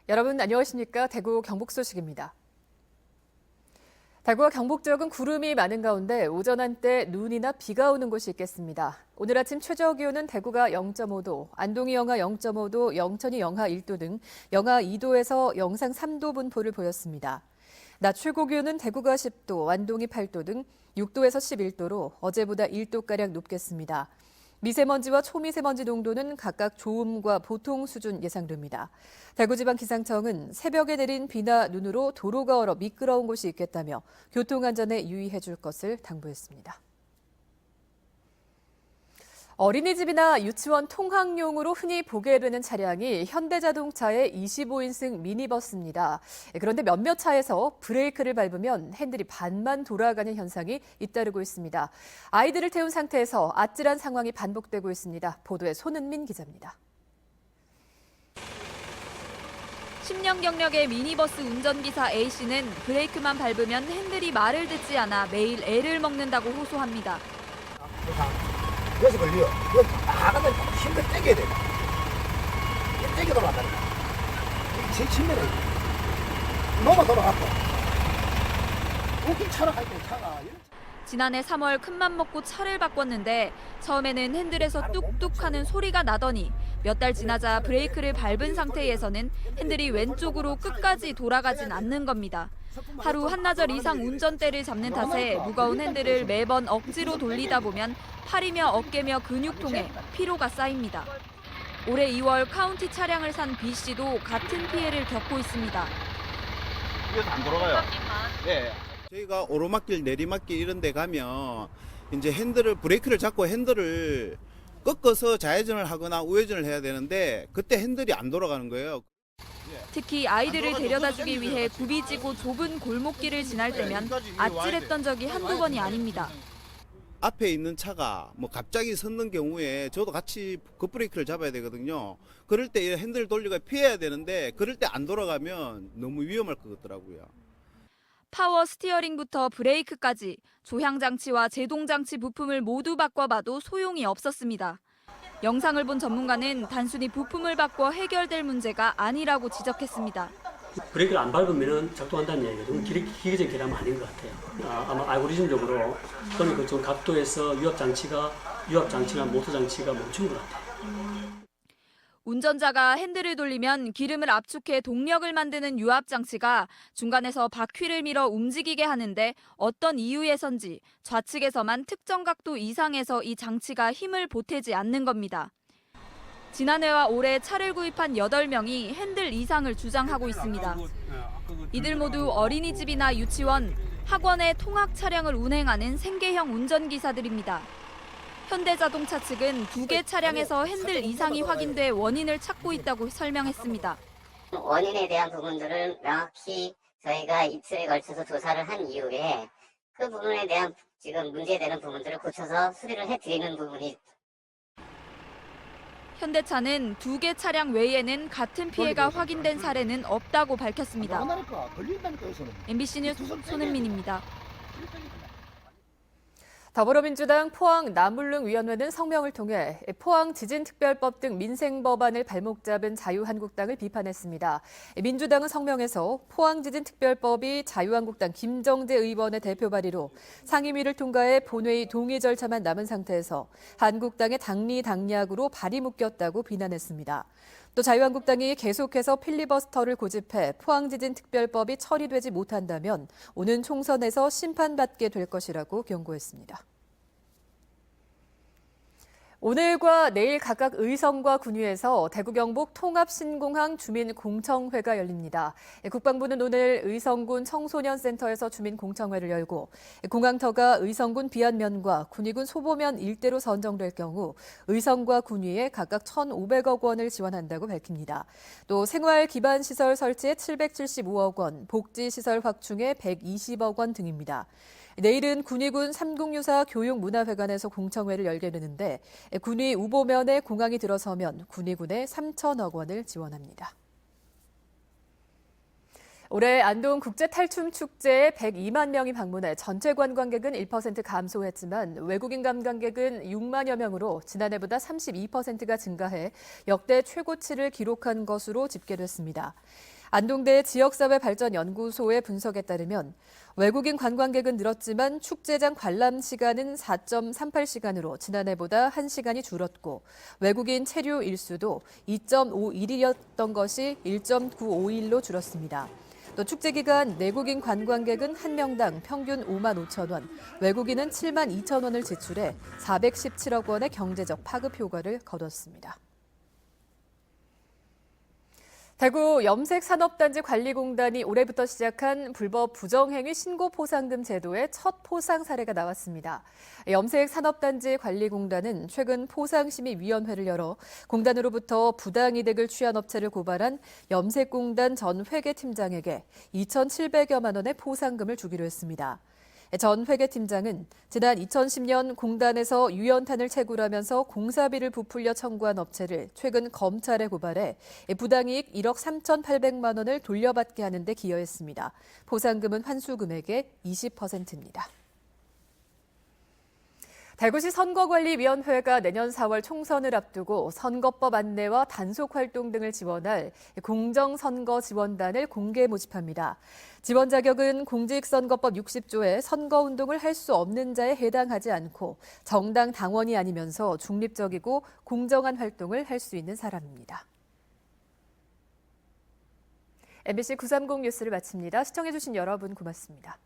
여러분 안녕하십니까? 대구 경북 소식입니다. 대구와 경북 지역은 구름이 많은 가운데 오전 한때 눈이나 비가 오는 곳이 있겠습니다. 오늘 아침 최저 기온은 대구가 0.5도, 안동이 영하 0.5도, 영천이 영하 1도 등 영하 2도에서 영상 3도 분포를 보였습니다. 낮 최고 기온은 대구가 10도, 안동이 8도 등 6도에서 11도로 어제보다 1도가량 높겠습니다. 미세먼지와 초미세먼지 농도는 각각 좋음과 보통 수준 예상됩니다. 대구지방기상청은 새벽에 내린 비나 눈으로 도로가 얼어 미끄러운 곳이 있겠다며 교통안전에 유의해 줄 것을 당부했습니다. 어린이집이나 유치원 통학용으로 흔히 보게 되는 차량이 현대자동차의 25인승 미니버스입니다. 그런데 몇몇 차에서 브레이크를 밟으면 핸들이 반만 돌아가는 현상이 잇따르고 있습니다. 아이들을 태운 상태에서 아찔한 상황이 반복되고 있습니다. 보도에 손은민 기자입니다. 10년 경력의 미니버스 운전기사 A씨는 브레이크만 밟으면 핸들이 말을 듣지 않아 매일 애를 먹는다고 호소합니다. 그래서 걸려. 이거 나가면 힘을 떼게 돼. 떼게 돌아간다는 거야. 이게 제일 침면해. 너무 돌아갔고. 웃긴 차로 갈 때 차가. 지난해 3월 큰맘 먹고 차를 바꿨는데 처음에는 핸들에서 뚝뚝하는 소리가 나더니 몇 달 지나자 브레이크를 밟은 상태에서는 핸들이 왼쪽으로 끝까지 돌아가진 않는 겁니다. 하루 한나절 이상 운전대를 잡는 탓에 무거운 핸들을 매번 억지로 돌리다 보면 팔이며 어깨며 근육통에 피로가 쌓입니다. 올해 2월 카운티 차량을 산 B씨도 같은 피해를 겪고 있습니다. 이거 안 돌아가요. 네. 저희가 오르막길, 내리막길 이런 데 가면 이제 브레이크를 잡고 핸들을 꺾어서 좌회전을 하거나 우회전을 해야 되는데 그때 핸들이 안 돌아가는 거예요. 특히 아이들을 데려다주기 위해 굽이지고 좁은 골목길을 지날 때면 아찔했던 적이 한두 번이 아닙니다. 앞에 있는 차가 갑자기 섰는 경우에 저도 같이 급브레이크를 잡아야 되거든요. 그럴 때 핸들 돌리고 피해야 되는데 그럴 때 안 돌아가면 너무 위험할 것 같더라고요. 파워 스티어링부터 브레이크까지 조향장치와 제동장치 부품을 모두 바꿔봐도 소용이 없었습니다. 영상을 본 전문가는 단순히 부품을 바꿔 해결될 문제가 아니라고 지적했습니다. 브레이크를 안 밟으면 작동한다는 얘기거든요. 기계적인 결함은 아닌 것 같아요. 아마 알고리즘적으로 또는 그쪽 각도에서 유압장치나 모터장치가 멈춘 것 같아요. 운전자가 핸들을 돌리면 기름을 압축해 동력을 만드는 유압장치가 중간에서 바퀴를 밀어 움직이게 하는데 어떤 이유에선지 좌측에서만 특정 각도 이상에서 이 장치가 힘을 보태지 않는 겁니다. 지난해와 올해 차를 구입한 8명이 핸들 이상을 주장하고 있습니다. 이들 모두 어린이집이나 유치원, 학원의 통학 차량을 운행하는 생계형 운전기사들입니다. 현대자동차 측은 2개 차량에서 핸들 이상이 확인돼 원인을 찾고 있다고 설명했습니다. 원인에 대한 부분들을 명확히 저희가 이틀에 걸쳐서 조사를 한 이후에 그 부분에 대한 지금 문제되는 부분들을 고쳐서 수리를 해드리는 부분이. 현대차는 2개 차량 외에는 같은 피해가 확인된 사례는 없다고 밝혔습니다. MBC 뉴스 손은민입니다. 더불어민주당 포항남울릉위원회는 성명을 통해 포항지진특별법 등 민생법안을 발목 잡은 자유한국당을 비판했습니다. 민주당은 성명에서 포항지진특별법이 자유한국당 김정재 의원의 대표 발의로 상임위를 통과해 본회의 동의 절차만 남은 상태에서 한국당의 당리당략으로 발이 묶였다고 비난했습니다. 또 자유한국당이 계속해서 필리버스터를 고집해 포항지진특별법이 처리되지 못한다면 오는 총선에서 심판받게 될 것이라고 경고했습니다. 오늘과 내일 각각 의성과 군위에서 대구 경북 통합신공항 주민공청회가 열립니다. 국방부는 오늘 의성군 청소년센터에서 주민공청회를 열고 공항터가 의성군 비안면과 군위군 소보면 일대로 선정될 경우 의성과 군위에 각각 1,500억 원을 지원한다고 밝힙니다. 또 생활기반시설 설치에 775억 원, 복지시설 확충에 120억 원 등입니다. 내일은 군위군 삼국유사 교육문화회관에서 공청회를 열게 되는데 군위 우보면에 공항이 들어서면 군위군에 3천억 원을 지원합니다. 올해 안동 국제탈춤축제에 102만 명이 방문해 전체 관광객은 1% 감소했지만 외국인 관광객은 6만여 명으로 지난해보다 32%가 증가해 역대 최고치를 기록한 것으로 집계됐습니다. 안동대 지역사회발전연구소의 분석에 따르면 외국인 관광객은 늘었지만 축제장 관람 시간은 4.38시간으로 지난해보다 1시간이 줄었고 외국인 체류 일수도 2.51일이었던 것이 1.95일로 줄었습니다. 또 축제 기간 내국인 관광객은 한 명당 평균 5만 5천 원, 외국인은 7만 2천 원을 지출해 417억 원의 경제적 파급 효과를 거뒀습니다. 대구 염색산업단지관리공단이 올해부터 시작한 불법 부정행위 신고포상금 제도의 첫 포상 사례가 나왔습니다. 염색산업단지관리공단은 최근 포상심의위원회를 열어 공단으로부터 부당이득을 취한 업체를 고발한 염색공단 전 회계팀장에게 2,700여만 원의 포상금을 주기로 했습니다. 전 회계팀장은 지난 2010년 공단에서 유연탄을 채굴하면서 공사비를 부풀려 청구한 업체를 최근 검찰에 고발해 부당이익 1억 3,800만 원을 돌려받게 하는 데 기여했습니다. 포상금은 환수금액의 20%입니다. 대구시 선거관리위원회가 내년 4월 총선을 앞두고 선거법 안내와 단속 활동 등을 지원할 공정선거지원단을 공개 모집합니다. 지원 자격은 공직선거법 60조에 선거운동을 할 수 없는 자에 해당하지 않고 정당 당원이 아니면서 중립적이고 공정한 활동을 할 수 있는 사람입니다. MBC 930 뉴스를 마칩니다. 시청해주신 여러분 고맙습니다.